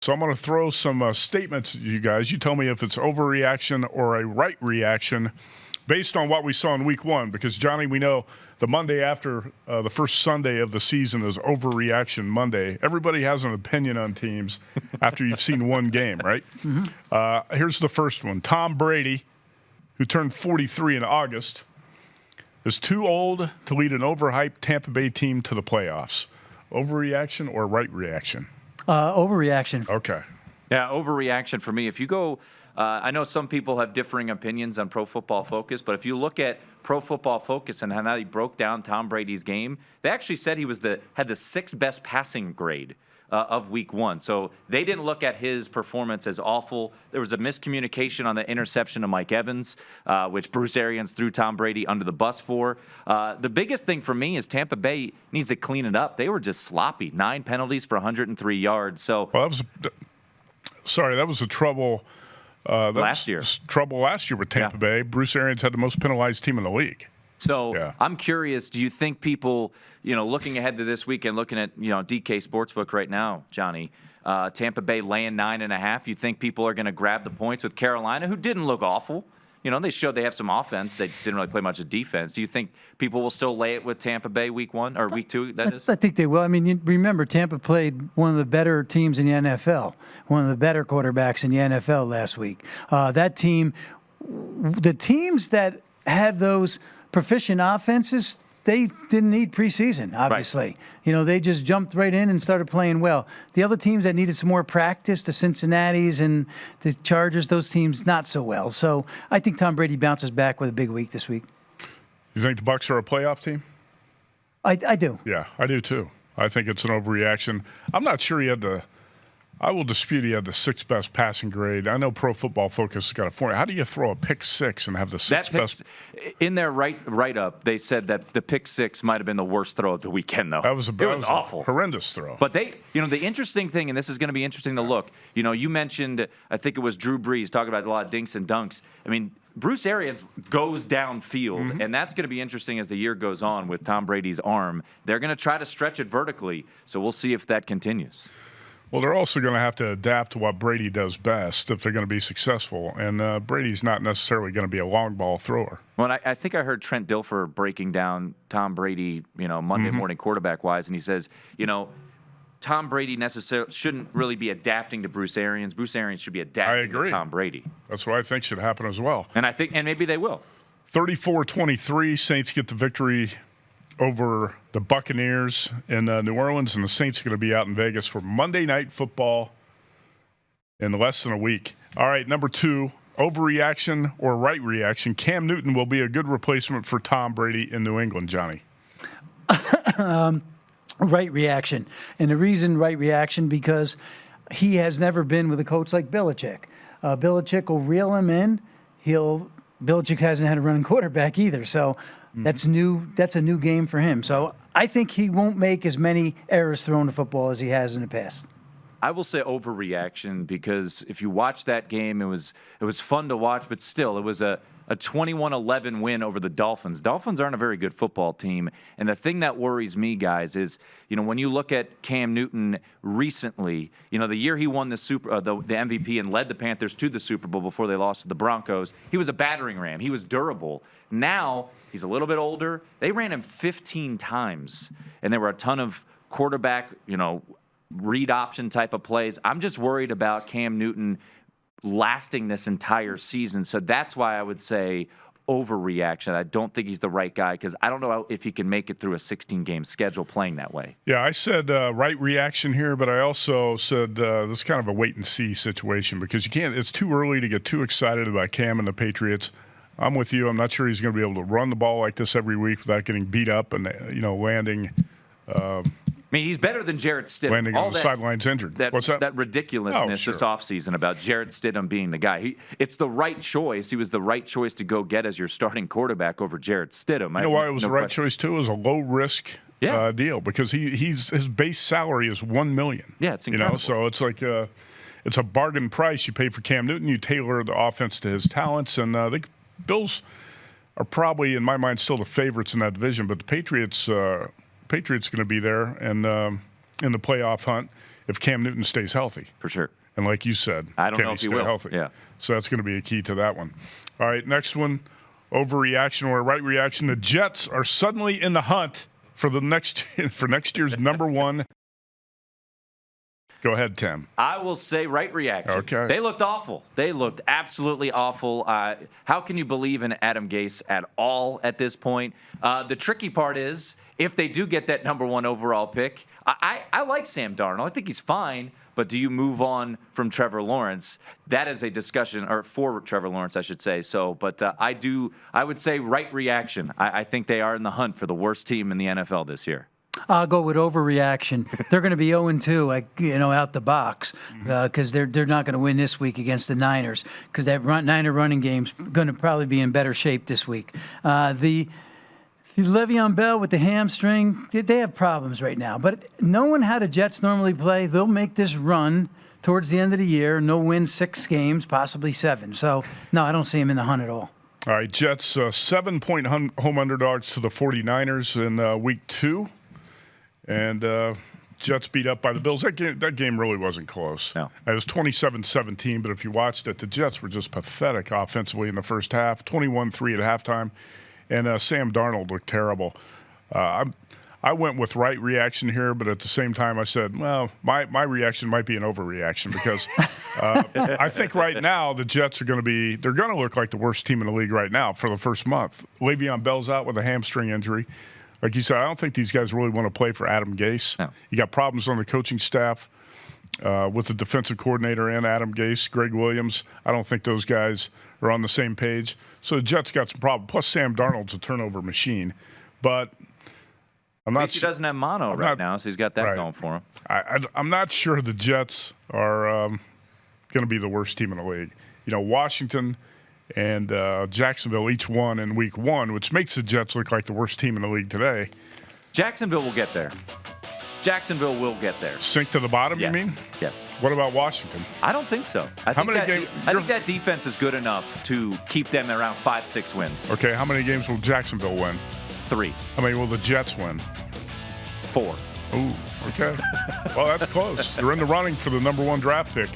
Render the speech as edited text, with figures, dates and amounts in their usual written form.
So I'm going to throw some statements at you guys. You tell me if it's overreaction or a right reaction based on what we saw in week one. Because, Johnny, we know the Monday after the first Sunday of the season is Overreaction Monday. Everybody has an opinion on teams after you've seen one game, right? Mm-hmm. Here's the first one. Tom Brady, who turned 43 in August, is too old to lead an overhyped Tampa Bay team to the playoffs. Overreaction or right reaction? Overreaction. Okay. Yeah, overreaction for me. If you go, I know some people have differing opinions on Pro Football Focus, but if you look at Pro Football Focus and how he broke down Tom Brady's game, they actually said he had the sixth best passing grade of week one. So they didn't look at his performance as awful. There was a miscommunication on the interception of Mike Evans, which Bruce Arians threw Tom Brady under the bus for. The biggest thing for me is Tampa Bay needs to clean it up. They were just sloppy. 9 penalties for 103 yards. So, well, that was the trouble. Last year with Tampa Bay. Bruce Arians had the most penalized team in the league. So I'm curious, do you think people, looking ahead to this weekend, looking at, DK Sportsbook right now, Johnny, Tampa Bay laying 9.5, you think people are going to grab the points with Carolina, who didn't look awful? They showed they have some offense. They didn't really play much of defense. Do you think people will still lay it with Tampa Bay week one or week two, that is? I think they will. I mean, you remember Tampa played one of the better teams in the NFL, one of the better quarterbacks in the NFL last week. That team, the teams that have those proficient offenses, they didn't need preseason, obviously. Right. They just jumped right in and started playing well. The other teams that needed some more practice, the Cincinnatis and the Chargers, those teams not so well. So I think Tom Brady bounces back with a big week this week. You think the Bucs are a playoff team? I do. Yeah, I do too. I think it's an overreaction. I'm not sure I will dispute he had the sixth best passing grade. I know Pro Football Focus has got a formula. How do you throw a pick six and have the sixth best? In their write-up, they said that the pick six might have been the worst throw of the weekend, though. It was awful. Horrendous throw. But the interesting thing, and this is going to be interesting to look, you mentioned, I think it was Drew Brees talking about a lot of dinks and dunks. I mean, Bruce Arians goes downfield, and that's going to be interesting as the year goes on with Tom Brady's arm. They're going to try to stretch it vertically, so we'll see if that continues. Well, they're also going to have to adapt to what Brady does best if they're going to be successful. And Brady's not necessarily going to be a long ball thrower. Well, I think I heard Trent Dilfer breaking down Tom Brady, Monday morning quarterback-wise, and he says, Tom Brady necessarily shouldn't really be adapting to Bruce Arians. Bruce Arians should be adapting to Tom Brady. That's what I think should happen as well. And maybe they will. 34-23, Saints get the victory over the Buccaneers in New Orleans, and the Saints are going to be out in Vegas for Monday Night Football in less than a week. All right, number 2, overreaction or right reaction. Cam Newton will be a good replacement for Tom Brady in New England, Johnny. Right reaction. And the reason right reaction, because he has never been with a coach like Belichick. Belichick will reel him in. Belichick hasn't had a running quarterback either, so that's new. That's a new game for him. So I think he won't make as many errors throwing the football as he has in the past. I will say overreaction, because if you watch that game, it was fun to watch, but still, it was a 21-11 win over the Dolphins. Dolphins aren't a very good football team, and the thing that worries me, guys, is when you look at Cam Newton recently, the year he won the MVP and led the Panthers to the Super Bowl before they lost to the Broncos, he was a battering ram. He was durable. Now he's a little bit older. They ran him 15 times, and there were a ton of quarterback, read option type of plays. I'm just worried about Cam Newton lasting this entire season. So that's why I would say overreaction. I don't think he's the right guy, because I don't know if he can make it through a 16-game schedule playing that way. Yeah, I said right reaction here, but I also said this is kind of a wait-and-see situation, because it's too early to get too excited about Cam and the Patriots. I'm with you. I'm not sure he's going to be able to run the ball like this every week without getting beat up and, landing I mean, he's better than Jarrett Stidham. Landing on the sidelines injured. What's that? That ridiculousness this offseason about Jarrett Stidham being the guy. It's the right choice. He was the right choice to go get as your starting quarterback over Jarrett Stidham. You know why it was the right choice, too? It was a low-risk deal, because his base salary is $1 million. Yeah, it's incredible. So it's like it's a bargain price you pay for Cam Newton. You tailor the offense to his talents, and the Bills are probably, in my mind, still the favorites in that division, but the Patriots going to be there and in the playoff hunt. if Cam Newton stays healthy. For sure. And like you said, I don't can know he if he stay will. healthy? Yeah. So that's going to be a key to that one. All right, next one, overreaction or right reaction. The Jets are suddenly in the hunt for next year's number one. Go ahead, Tim. I will say right reaction. Okay. They looked awful. They looked absolutely awful. How can you believe in Adam Gase at all at this point? The tricky part is if they do get that number one overall pick, I like Sam Darnold. I think he's fine. But do you move on from Trevor Lawrence? That is a discussion, or for Trevor Lawrence, I should say. So, but I would say right reaction. I think they are in the hunt for the worst team in the NFL this year. I'll go with overreaction. They're going to be 0-2, out the box, because they're not going to win this week against the Niners, because that Niner running game's going to probably be in better shape this week. The Le'Veon Bell with the hamstring, they have problems right now. But knowing how the Jets normally play, they'll make this run towards the end of the year, and they'll win 6 games, possibly 7. So, no, I don't see them in the hunt at all. All right, Jets 7-point home underdogs to the 49ers in week 2. And Jets beat up by the Bills. That game really wasn't close. No. It was 27-17, but if you watched it, the Jets were just pathetic offensively in the first half, 21-3 at halftime, and Sam Darnold looked terrible. I went with right reaction here, but at the same time I said, well, my reaction might be an overreaction because I think right now the Jets are going to look like the worst team in the league right now for the first month. Le'Veon Bell's out with a hamstring injury. Like you said, I don't think these guys really want to play for Adam Gase. No. You got problems on the coaching staff with the defensive coordinator and Adam Gase, Greg Williams. I don't think those guys are on the same page. So the Jets got some problems. Plus, Sam Darnold's a turnover machine. But I'm At not least he doesn't have mono right now, so he's got that right. going for him. I'm not sure the Jets are going to be the worst team in the league. Washington and Jacksonville each won in week 1, which makes the Jets look like the worst team in the league today. Jacksonville will get there. Jacksonville will get there. Sink to the bottom, Yes. you mean? Yes. What about Washington? I don't think so. I think that defense is good enough to keep them around 5-6 wins. Okay, how many games will Jacksonville win? 3. How many will the Jets win? 4. Ooh, okay. Well, that's close. You're in the running for the number 1 draft pick.